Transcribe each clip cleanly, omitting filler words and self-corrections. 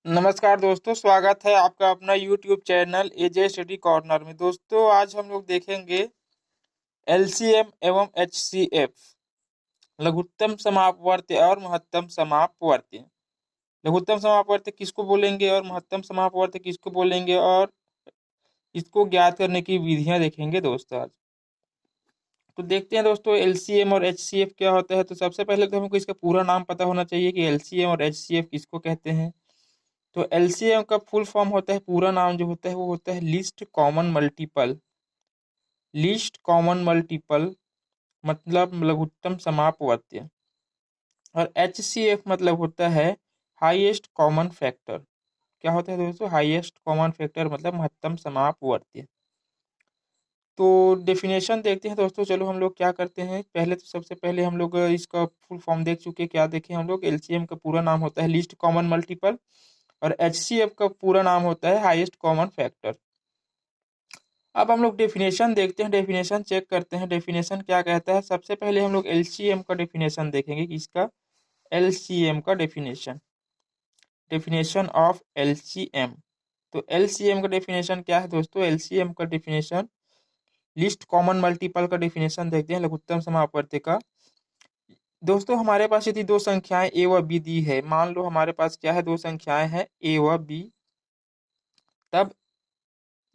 नमस्कार दोस्तों, स्वागत है आपका अपना यूट्यूब चैनल एजे स्टडी कॉर्नर में। दोस्तों आज हम लोग देखेंगे एलसीएम एवं एचसीएफ, लघुत्तम समापवर्त्य और महत्तम समापवर्त्य। लघुत्तम समापवर्त्य किसको बोलेंगे और महत्तम समापवर्त्य किसको बोलेंगे, और इसको ज्ञात करने की विधियां देखेंगे दोस्तों आज। तो देखते हैं दोस्तों एलसीएम और एचसीएफ क्या होता है। तो सबसे पहले तो हमको इसका पूरा नाम पता होना चाहिए कि एलसीएम और एचसीएफ किसको कहते हैं। तो एलसीएम का फुल फॉर्म होता है, पूरा नाम जो होता है वो होता है list common multiple. List common multiple मतलब लघुत्तम समापवर्त्य। और एचसीएफ मतलब होता है हाईएस्ट कॉमन फैक्टर। क्या होता है दोस्तों? हाईएस्ट कॉमन फैक्टर मतलब महत्तम समापवर्त्य। तो डेफिनेशन देखते हैं दोस्तों। चलो हम लोग क्या करते हैं, पहले तो सबसे पहले हम लोग इसका फुल फॉर्म देख चुके। क्या देखें हम लोग? एलसीएम का पूरा नाम होता है लिस्ट कॉमन मल्टीपल और एचसीएफ का पूरा नाम होता है हाईएस्ट कॉमन फैक्टर। अब हम लोग डेफिनेशन देखते हैं, डेफिनेशन चेक करते हैं डेफिनेशन क्या कहता है। सबसे पहले हम लोग एलसीएम का डेफिनेशन देखेंगे कि इसका एलसीएम का डेफिनेशन, डेफिनेशन ऑफ एलसीएम। तो एलसीएम का डेफिनेशन क्या है दोस्तों? एलसीएम का डेफिनेशन लिस्ट कॉमन मल्टीपल का डेफिनेशन देखते हैं लघुत्तम समापवर्त्य का। दोस्तों हमारे पास यदि दो संख्याएं ए व बी दी है, मान लो हमारे पास क्या है, दो संख्याएं हैं ए व बी, तब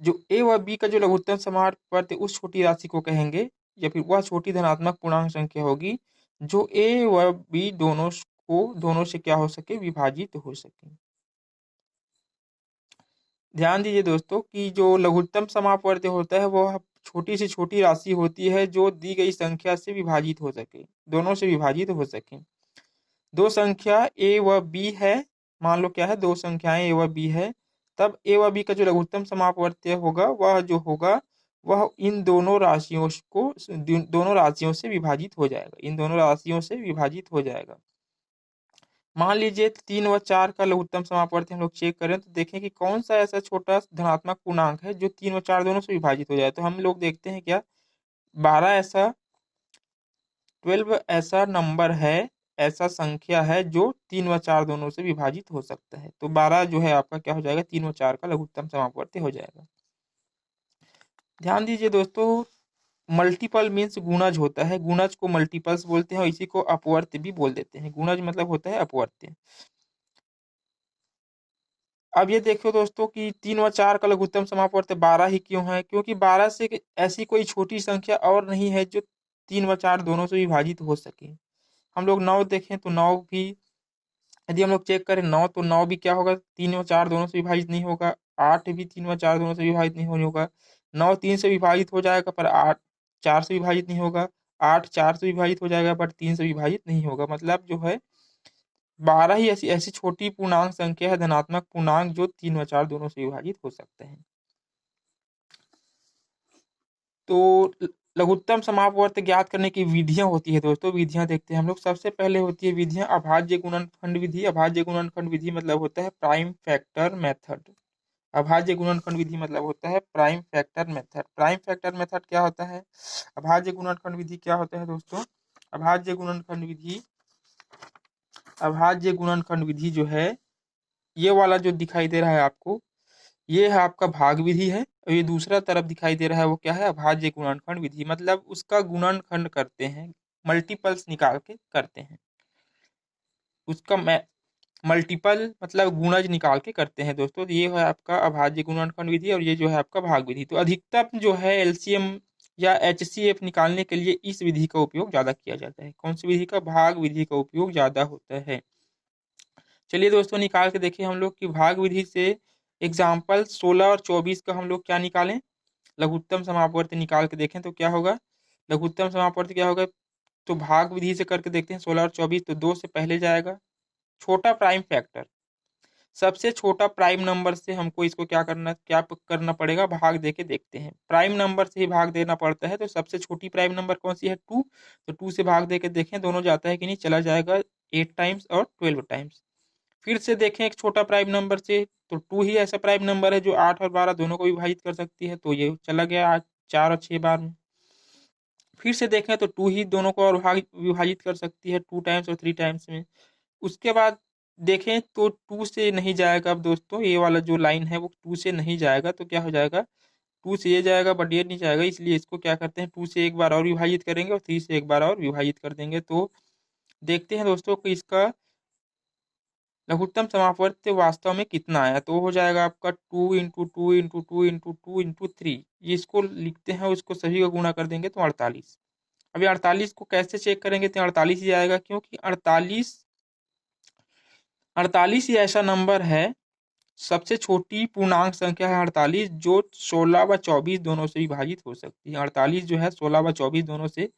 जो ए व बी का जो लघुत्तम समापवर्त्य उस छोटी राशि को कहेंगे, या फिर वह छोटी धनात्मक पूर्णांक संख्या होगी जो ए व बी दोनों से क्या हो सके, विभाजित हो सके। ध्यान दीजिए दोस्तों कि जो लघुत्तम समापवर्त्य होता है वह छोटी से छोटी राशि होती है जो दी गई संख्या से विभाजित हो सके, दोनों से विभाजित हो सके। दो संख्या ए व बी है, मान लो क्या है, दो संख्याएं ए व बी है, तब ए व बी का जो लघुत्तम समापवर्त्य होगा वह जो होगा वह इन दोनों राशियों को दोनों राशियों से विभाजित हो जाएगा, इन दोनों राशियों से विभाजित हो जाएगा। मान लीजिए 3 व 4 का लघुत्तम समापवर्त्य हम लोग चेक करें तो देखें कि कौन सा ऐसा छोटा धनात्मक पूर्णांक है जो 3 व 4 दोनों से विभाजित हो जाए। तो हम लोग देखते हैं क्या 12 ऐसा 12 ऐसा नंबर है, ऐसा संख्या है जो 3 व 4 दोनों से विभाजित हो सकता है। तो 12 जो है आपका क्या हो जाएगा, 3 व 4 का लघुत्तम समापवर्त्य हो जाएगा। ध्यान दीजिए दोस्तों, मल्टीपल मीन्स गुणज होता है, गुणज को मल्टीपल्स बोलते हैं और इसी को अपवर्त्य भी बोल देते हैं। गुणज मतलब होता है अपवर्त्य। अब ये देखो दोस्तों कि 3 व 4 का लघुत्तम समापवर्त्य 12 ही क्यों है? क्योंकि 12 से ऐसी कोई छोटी संख्या और नहीं है जो 3 व 4 दोनों से विभाजित हो सके। हम लोग 9 देखें तो 9 भी, यदि हम लोग चेक करें 9 तो 9 भी क्या होगा, 3 व 4 दोनों से विभाजित नहीं होगा। 8 भी 3 व 4 दोनों से विभाजित नहीं होगा। 9 3 से विभाजित हो जाएगा पर 8 4 से विभाजित नहीं होगा। 8 4 से विभाजित हो जाएगा बट 3 से विभाजित नहीं होगा। मतलब जो है 12 ही ऐसी ऐसी छोटी पूर्णांक संख्या है, धनात्मक पूर्णांक, जो 3 व 4 दोनों से विभाजित हो सकते हैं। तो लघुत्तम समापवर्त्य ज्ञात करने की विधियां होती है दोस्तों, विधियां देखते हैं हम लोग। सबसे पहले होती है विधियां अभाज्य गुणनखंड विधि। अभाज्य गुणनखंड विधि मतलब होता है प्राइम फैक्टर मेथड। अभाज्य गुणनखंड विधि मतलब होता है prime factor method. Prime factor method क्या होता है? अभाज्य गुणनखंड विधि क्या होता है दोस्तों? अभाज्य गुणनखंड विधि, अभाज्य गुणनखंड विधि जो है, ये वाला जो दिखाई दे रहा है आपको, ये है आपका भाग विधि है, और ये दूसरा तरफ दिखाई दे रहा है वो क्या है, अभाज्य गुणनखंड विधि। मतलब उसका गुणनखंड करते हैं, मल्टीपल्स निकाल के करते हैं उसका। मल्टीपल मतलब गुणज निकाल के करते हैं दोस्तों। तो ये है आपका अभाज्य गुणनखंड विधि और ये जो है आपका भाग विधि। तो अधिकतम जो है एलसीएम या एचसीएफ निकालने के लिए इस विधि का उपयोग ज्यादा किया जाता है। कौन सी विधि का? भाग विधि का उपयोग ज्यादा होता है। चलिए दोस्तों निकाल के देखिए हम लोग कि भाग विधि से एग्जाम्पल 16 और 24 का हम लोग क्या निकालें, लघुत्तम समापवर्त्य निकाल के देखें तो क्या होगा। लघुत्तम समापवर्त्य क्या होगा? तो भाग विधि से करके देखते हैं 16 और 24। तो 2 से पहले जाएगा छोटा प्राइम फैक्टर, सबसे छोटा प्राइम नंबर से हमको इसको क्या करना पड़ेगा, भाग दे के देखते हैं। प्राइम नंबर से ही भाग देना पड़ता है, तो सबसे छोटी प्राइम नंबर कौन सी है? 2। तो 2 से भाग दे के देखें दोनों जाता है कि नहीं, चला जाएगा 8 टाइम्स और 12 टाइम्स। फिर से देखें एक छोटा प्राइम नंबर से, तो 2 ही ऐसा प्राइम नंबर है जो 8 और 12 दोनों को विभाजित कर सकती है, तो ये चला गया आज 4 और 6 बार में। फिर से देखें तो 2 ही दोनों को और विभाजित कर सकती है 2 टाइम्स और 3 टाइम्स में। उसके बाद देखें तो 2 से नहीं जाएगा। अब दोस्तों ये वाला जो लाइन है वो 2 से नहीं जाएगा, तो क्या हो जाएगा, 2 से ये जाएगा बट ये नहीं जाएगा, इसलिए इसको क्या करते हैं 2 से एक बार और विभाजित करेंगे और 3 से एक बार और विभाजित कर देंगे। तो देखते हैं दोस्तों कि इसका लघुत्तम समापवर्त वास्तव में कितना आया। तो हो जाएगा आपका 2 × 2 × 2 × 2 × 3। ये इसको लिखते हैं, उसको सभी को गुणा कर देंगे तो 48। अभी 48 को कैसे चेक करेंगे, तो 48 ही आएगा, क्योंकि 48 ही ऐसा नंबर है, सबसे छोटी पूर्णांक संख्या है 48, जो 16 व 24 दोनों से विभाजित हो सकती है। 48 जो है 16 व 24 दोनों से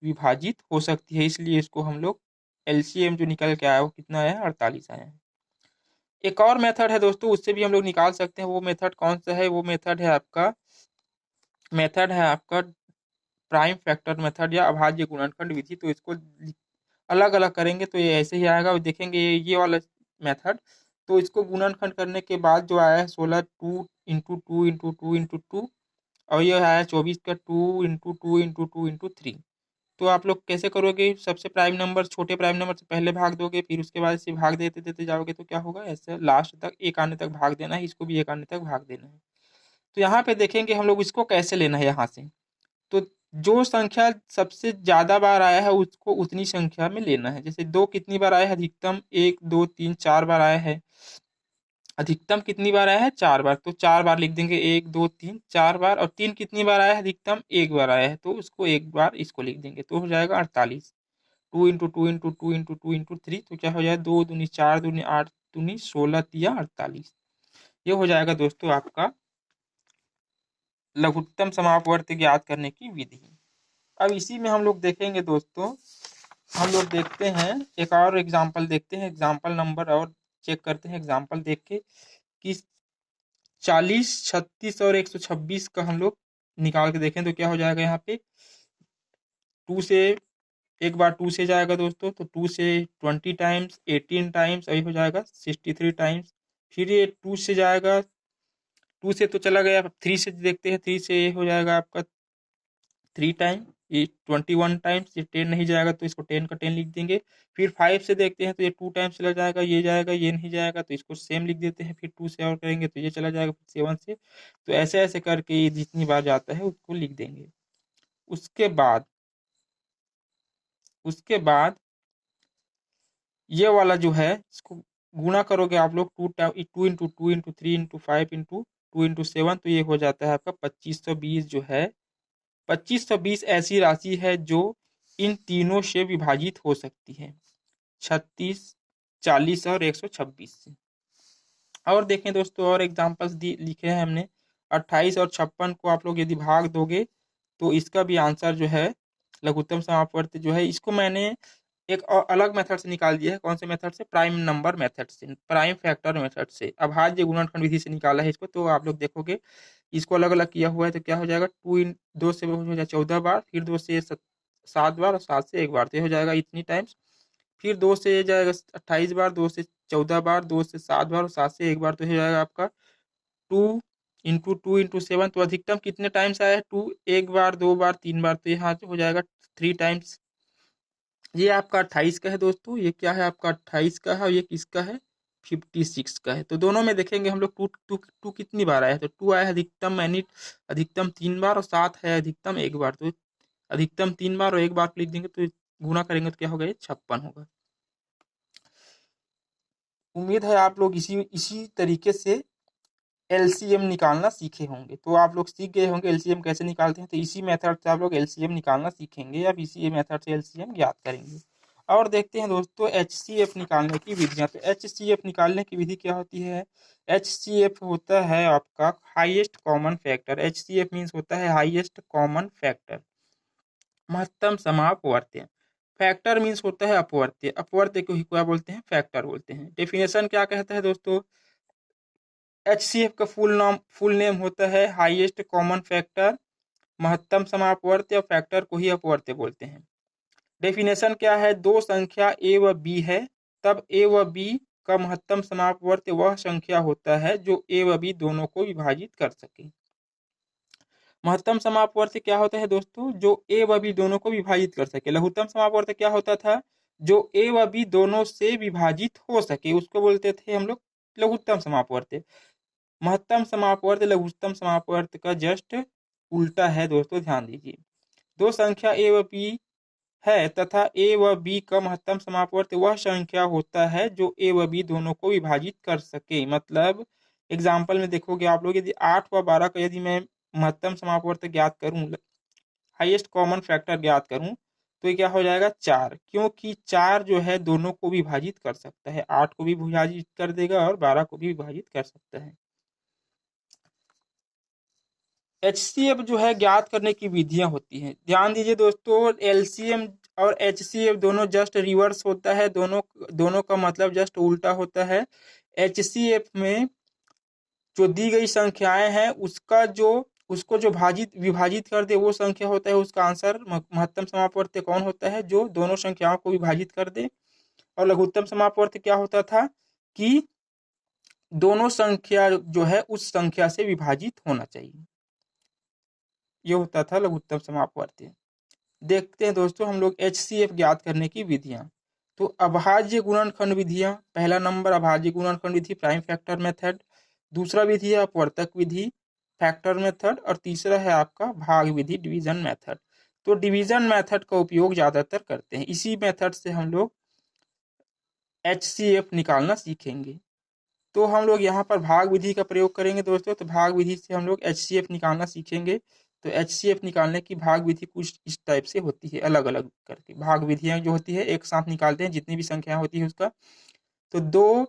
विभाजित हो सकती है, इसलिए इसको हम लोग एलसीएम जो निकल के आया वो कितना आया, 48 आया है। एक और मेथड है दोस्तों, उससे भी हम लोग निकाल सकते हैं। वो मेथड कौन सा है, वो मेथड है आपका प्राइम फैक्टर मेथड या अभाज्य गुणनखंड विधि। तो इसको अलग अलग करेंगे तो ये ऐसे ही आएगा। देखेंगे ये वाला मेथड, तो इसको गुणनखंड करने के बाद जो आया है 16 2 × 2 × 2 × 2 और ये आया 24 का 2 × 2 × 2 × 3। तो आप लोग कैसे करोगे, सबसे प्राइम नंबर, छोटे प्राइम नंबर से पहले भाग दोगे, फिर उसके बाद इसे भाग देते देते जाओगे, तो क्या होगा, ऐसे लास्ट तक एक आने तक भाग देना है, इसको भी एक आने तक भाग देना है। तो यहाँ पे देखेंगे हम लोग इसको कैसे लेना है यहाँ से। तो जो संख्या सबसे ज्यादा बार आया है उसको उतनी संख्या में लेना है। जैसे 2 कितनी बार आया है, अधिकतम 1 2 3 4 बार आया है। अधिकतम कितनी बार आया है, 4 बार, तो 4 बार लिख देंगे, 1 2 3 4 बार। और 3 कितनी बार आया है, अधिकतम 1 बार आया है, तो उसको एक बार इसको लिख देंगे, तो हो जाएगा 48। 2 × 2 × 2 × 2 × 3, तो क्या हो जाएगा, 2 दूनी 4 दूनी 8 दूनी 16 तिया 48। ये हो जाएगा दोस्तों आपका लघुत्तम समापवर्त ज्ञात करने की विधि। अब इसी में हम लोग देखेंगे दोस्तों, हम लोग देखते हैं एक और एग्जाम्पल, देखते हैं एग्जाम्पल नंबर और चेक करते हैं एग्जाम्पल देख के कि 40 36 और 126 का हम लोग निकाल के देखें तो क्या हो जाएगा। यहाँ पे 2 से एक बार 2 से जाएगा दोस्तों, तो 2 से 20 टाइम्स 18 टाइम्स अभी हो जाएगा 63 टाइम्स। फिर ये 2 से जाएगा, 2 से तो चला गया, 3 से देखते हैं, 3 से ये हो जाएगा आपका 3 टाइम, ये 21 टाइम्स, ये 10 नहीं जाएगा तो इसको 10 का 10 लिख देंगे। फिर 5 से देखते हैं तो ये 2 टाइम्स चला जाएगा, ये जाएगा, ये नहीं जाएगा तो इसको सेम लिख देते हैं। फिर 2 से और करेंगे तो ये चला जाएगा, फिर 7 से, तो ऐसे ऐसे करके ये जितनी बार जाता है उसको लिख देंगे। उसके बाद ये वाला जो है इसको गुणा करोगे आप लोग, 2 × 2 × 3 × 5 × 2 × 7, तो ये हो जाता है आपका 2520 जो है। 2520 ऐसी राशि है जो इन तीनों से विभाजित हो सकती है, 36 40 और 126 से। और देखें दोस्तों और एग्जाम्पल्स लिखे हैं हमने। 28 और 56 को आप लोग यदि भाग दोगे तो इसका भी आंसर जो है लघुत्तम समापवर्त जो है, इसको मैंने एक और अलग मेथड से निकाल दिया है। कौन से मेथड से, प्राइम नंबर मेथड से, प्राइम फैक्टर मेथड से, अभाज्य गुणनखंड विधि से निकाला है इसको। तो आप लोग देखोगे इसको अलग अलग किया हुआ है, तो क्या हो जाएगा, 2 से हो जाएगा 14 बार, फिर 2 से 7 बार और 7 से एक बार, तो ये हो जाएगा इतनी टाइम्स। फिर 2 से ये जाएगा 28 बार, 2 से 14 बार, 2 से 7 बार और 7 से एक बार, तो ये हो जाएगा आपका 2 × 2 × 7। तो अधिकतम कितने टाइम्स आया है, 2 एक बार 2 बार 3 बार, तो यहाँ हो जाएगा 3 टाइम्स। ये आपका 28 का है दोस्तों, ये क्या है आपका 28 का है, और ये किसका है 56 का है। तो दोनों में देखेंगे हम लोग 2 कितनी बार आया है, तो 2 आया है अधिकतम, मैंने अधिकतम 3 बार, और 7 है अधिकतम एक बार, तो अधिकतम 3 बार और एक बार लिख देंगे, तो गुणा करेंगे तो क्या होगा, ये 56 होगा। उम्मीद है आप लोग इसी तरीके से एलसीएम निकालना सीखे होंगे। तो आप लोग सीख गए होंगे एलसीएम कैसे निकालते हैं, तो इसी मेथड से आप लोग एलसीएम निकालना सीखेंगे, अब इसी मेथड से एलसीएम ज्ञात करेंगे। और देखते हैं दोस्तों एचसीएफ निकालने की विधियां। तो एचसीएफ निकालने की विधि क्या होती है, एचसीएफ होता है आपका highest common factor. HCF means होता है हाईएस्ट कॉमन फैक्टर, महत्तम समापवर्त्य। फैक्टर मीन्स होता है अपवर्त्य, अपवर्त्य को ही क्या बोलते हैं, फैक्टर बोलते हैं। डेफिनेशन क्या कहता है दोस्तों, एचसीएफ का फुल नेम होता है हाईएस्ट कॉमन फैक्टर, महत्तम समापवर्त्य, और फैक्टर को ही अपवर्त्य बोलते हैं। डेफिनेशन क्या है, दो संख्या ए व बी है, तब ए व बी का महत्तम समापवर्त्य वह संख्या होता है जो ए व बी दोनों को विभाजित कर सके। महत्तम समापवर्त्य क्या होता है दोस्तों, जो ए व बी दोनों को विभाजित कर सके। लघुत्तम समापवर्त्य क्या होता था, जो ए व बी दोनों से विभाजित हो सके, उसको बोलते थे हम लोग लघुत्तम समापवर्त। महत्तम समापवर्त लघुत्तम समापवर्त का जस्ट उल्टा है दोस्तों, ध्यान दीजिए। दो संख्या ए व बी है तथा ए व बी का महत्तम समापवर्त वह संख्या होता है जो ए व बी दोनों को विभाजित कर सके। मतलब एग्जाम्पल में देखोगे आप लोग, यदि 8 व 12 का यदि मैं महत्तम समापवर्त ज्ञात करूं, हाईएस्ट कॉमन फैक्टर ज्ञात करूं, तो ये क्या हो जाएगा 4, क्योंकि 4 जो है दोनों को विभाजित कर सकता है, 8 को भी विभाजित कर देगा और 12 को भी विभाजित कर सकता है। एचसीएफ जो है ज्ञात करने की विधियां होती हैं, ध्यान दीजिए दोस्तों। एलसीएम और एचसीएफ दोनों जस्ट रिवर्स होता है, दोनों का मतलब जस्ट उल्टा होता है। एचसीएफ में जो दी गई संख्याएं हैं उसको जो विभाजित कर दे वो संख्या होता है, उसका आंसर महत्तम समापवर्त कौन होता है, जो दोनों संख्याओं को विभाजित कर दे। और लघुत्तम समापवर्त क्या होता था कि दोनों संख्या जो है उस संख्या से विभाजित होना चाहिए, ये होता था लघुत्तम समापवर्त। देखते हैं दोस्तों हम लोग एचसीएफ ज्ञात करने की विधियां। तो अभाज्य गुणनखंड विधियां, पहला नंबर अभाज्य गुणनखंड विधि प्राइम फैक्टर मेथड, दूसरा विधि है अपवर्तक विधि फैक्टर मेथड, और तीसरा है आपका भाग विधि डिवीजन मेथड। तो डिवीजन मेथड का उपयोग ज्यादातर करते हैं, इसी मेथड से हम लोग एचसीएफ निकालना सीखेंगे। तो हम लोग यहाँ पर भाग विधि का प्रयोग करेंगे दोस्तों, तो भाग विधि से हम लोग एचसीएफ निकालना सीखेंगे। तो एचसीएफ निकालने की भाग विधि कुछ इस टाइप से होती है, अलग अलग करके भाग विधियां जो होती है एक साथ निकालते हैं जितनी भी संख्या होती है उसका। तो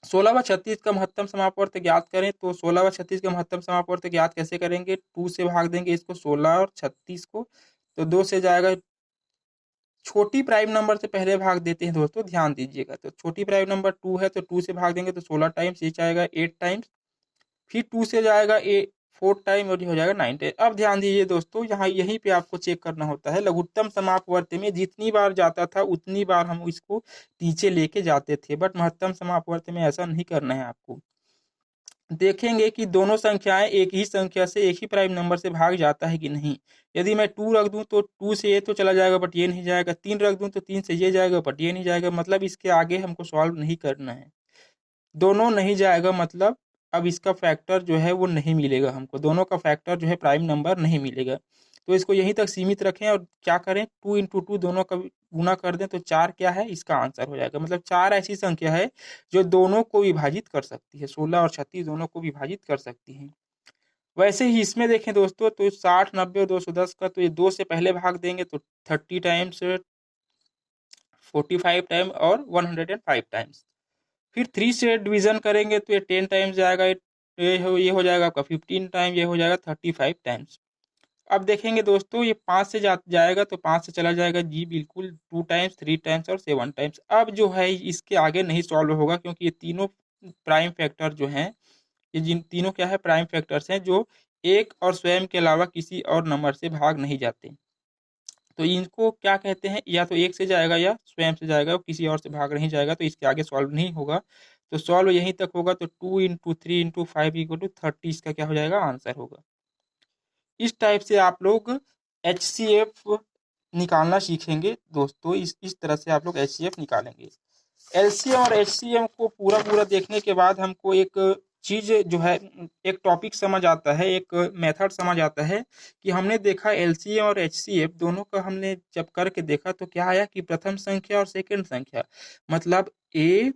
16 व 36 का महत्तम समापवर्त ज्ञात करें, तो 16 व 36 का महत्तम समापवर्त ज्ञात कैसे करेंगे, 2 से भाग देंगे इसको 16 और 36 को, तो 2 से जाएगा, छोटी प्राइम नंबर से पहले भाग देते हैं दोस्तों, ध्यान दीजिएगा। तो छोटी प्राइम नंबर 2 है तो 2 से भाग देंगे तो 16 टाइम्स, ये जाएगा 8 टाइम्स, फिर 2 से जाएगा 4 टाइम और ये हो जाएगा 9 टाइम। अब ध्यान दीजिए दोस्तों, यहाँ यहीं पे आपको चेक करना होता है, लघुत्तम समापवर्त में जितनी बार जाता था उतनी बार हम इसको नीचे लेके जाते थे, बट महत्तम समापवर्त में ऐसा नहीं करना है आपको। देखेंगे कि दोनों संख्याएं एक ही संख्या से एक ही प्राइम नंबर से भाग जाता है कि नहीं। यदि मैं 2 रख दूं तो 2 से ये तो चला जाएगा बट ये नहीं जाएगा, 3 रख दूं तो 3 से ये जाएगा बट ये नहीं जाएगा, मतलब इसके आगे हमको सॉल्व नहीं करना है। दोनों नहीं जाएगा मतलब अब इसका फैक्टर जो है वो नहीं मिलेगा हमको, दोनों का फैक्टर जो है प्राइम नंबर नहीं मिलेगा। तो इसको यहीं तक सीमित रखें और क्या करें, 2 इंटू 2 दोनों का गुना कर दें तो 4 क्या है इसका आंसर हो जाएगा। मतलब 4 ऐसी संख्या है जो दोनों को विभाजित कर सकती है, 16 और 36 दोनों को विभाजित कर सकती है। वैसे ही इसमें देखें दोस्तों, तो 60, 90 और 210 का, तो ये 2 से पहले भाग देंगे तो 30 टाइम्स, 45 टाइम और 105 टाइम्स। फिर 3 से डिवीजन करेंगे तो ये 10 टाइम्स जाएगा, ये हो जाएगा आपका 15 टाइम, ये हो जाएगा 35 टाइम्स। अब देखेंगे दोस्तों ये 5 से जाएगा तो 5 से चला जाएगा जी बिल्कुल, 2 टाइम्स, 3 टाइम्स और 7 टाइम्स। अब जो है इसके आगे नहीं सॉल्व होगा क्योंकि ये तीनों प्राइम फैक्टर जो हैं, ये जिन तीनों क्या है प्राइम फैक्टर्स हैं जो एक और स्वयं के अलावा किसी और नंबर से भाग नहीं जाते। तो इनको क्या कहते हैं, या तो एक से जाएगा या स्वयं से जाएगा, किसी और से भाग नहीं जाएगा, तो इसके आगे सॉल्व नहीं होगा। तो सॉल्व यहीं तक होगा, तो 2 इंटू 3 इंटू 5 इक्वल टू 30 इसका क्या हो जाएगा आंसर होगा। इस टाइप से आप लोग एचसीएफ निकालना सीखेंगे दोस्तों, इस तरह से आप लोग एचसीएफ निकालेंगे। एलसीएम और एचसीएम को पूरा पूरा देखने के बाद हमको एक चीज जो है, एक टॉपिक समझ आता है, एक मेथड समझ आता है कि हमने देखा एलसीएम और एचसीएफ दोनों का हमने जब करके देखा तो क्या आया कि प्रथम संख्या और सेकंड संख्या, मतलब ए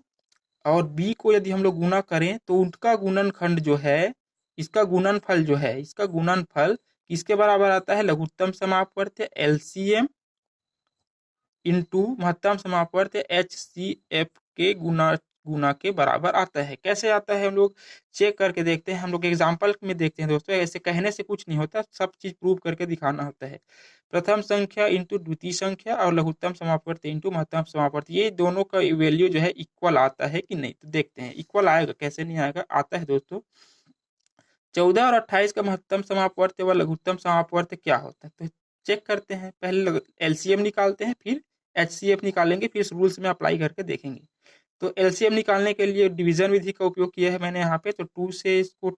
और बी को यदि हम लोग गुना करें तो उनका गुणनखंड जो है, इसका गुणनफल जो है, इसका गुणनफल किसके बराबर आता है, लघुत्तम समापवर्त एलसीएम इंटू महत्तम समापवर्त एचसीएफ के गुना गुना के बराबर आता है। कैसे आता है हम लोग चेक करके देखते हैं, हम लोग एग्जाम्पल में देखते हैं दोस्तों, ऐसे कहने से कुछ नहीं होता, सब चीज प्रूव करके दिखाना होता है। प्रथम संख्या इंटू द्वितीय संख्या और लघुत्तम समापवर्त इंटू महत्तम समापवर्त, ये दोनों का वैल्यू जो है इक्वल आता है कि नहीं, तो देखते हैं इक्वल आएगा, कैसे नहीं आएगा, आता है दोस्तों। 14 और 28 का महत्तम समापवर्त व लघुत्तम समापवर्त क्या होता है, तो चेक करते हैं, पहले एलसीएम निकालते हैं फिर एचसीएफ निकालेंगे, फिर इस रूल्स में अप्लाई करके देखेंगे। तो एलसीएम निकालने के लिए डिवीजन विधि का उपयोग किया है मैंने यहाँ पे, तो 2 से इसको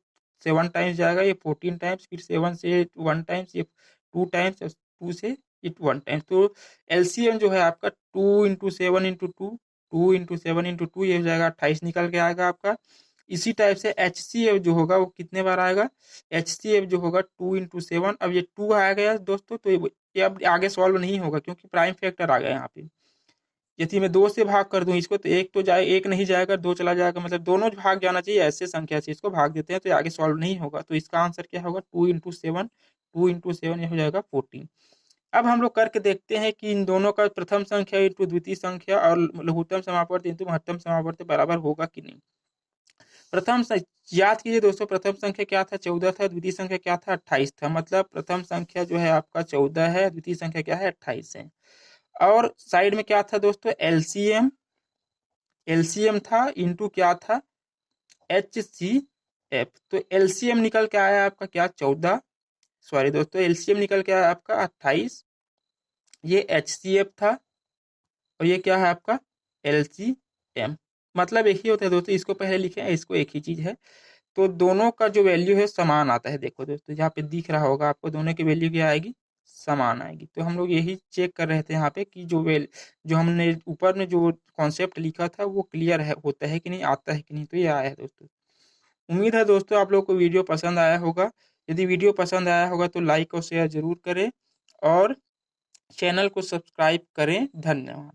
7 टाइम्स जाएगा, ये 14 टाइम्स, फिर 7 से 1 टाइम्स, ये 2 टाइम्स, 2 से इट वन टाइम। तो एलसीएम जो है आपका 2 × 7 × 2, 2 × 7 × 2 ये हो जाएगा 28 निकल के आएगा आपका। इसी टाइप से HCF जो होगा वो कितने बार आएगा, HCF जो होगा 2 × 7, अब ये 2 आ गया दोस्तों, तो ये अब आगे सॉल्व नहीं होगा क्योंकि प्राइम फैक्टर आ गया यहाँ पे। यदि मैं 2 से भाग कर दूं इसको तो एक तो जाए, एक नहीं जाएगा, 2 चला जाएगा, मतलब दोनों भाग जाना चाहिए, ऐसे संख्या से इसको भाग देते हैं तो ये आगे सॉल्व नहीं होगा। तो इसका आंसर क्या होगा, 2 × 7, 2 × 7 ये हो जाएगा 14। अब हम लोग करके देखते हैं कि इन दोनों का प्रथम संख्या इंटू द्वितीय संख्या और लघुत्तम समापवर्त इंटू महत्तम समापवर्त बराबर होगा कि नहीं। याद कीजिए दोस्तों, प्रथम संख्या क्या था, 14 था, द्वितीय संख्या क्या था, 28 था। मतलब प्रथम संख्या जो है आपका 14 है, द्वितीय संख्या क्या है, 28 है। और साइड में क्या था दोस्तों, एलसीएम, एलसीएम था इंटू क्या था, HCF। तो एलसीएम निकल के आया आपका क्या, 14, सॉरी दोस्तों, एलसीएम निकल के आया आपका 28, ये HCF था, और ये क्या है आपका LCM। मतलब एक ही होता है दोस्तों, इसको पहले लिखे, इसको एक ही चीज है। तो दोनों का जो वैल्यू है समान आता है। देखो दोस्तों, यहाँ पे दिख रहा होगा आपको, दोनों की वैल्यू क्या आएगी, समान आएगी। तो हम लोग यही चेक कर रहे थे यहाँ पे कि जो हमने ऊपर में जो कॉन्सेप्ट लिखा था वो क्लियर है, होता है कि नहीं, आता है कि नहीं। तो ये आया है दोस्तों। उम्मीद है दोस्तों आप लोग को वीडियो पसंद आया होगा। यदि वीडियो पसंद आया होगा तो लाइक और शेयर जरूर करें और चैनल को सब्सक्राइब करें। धन्यवाद।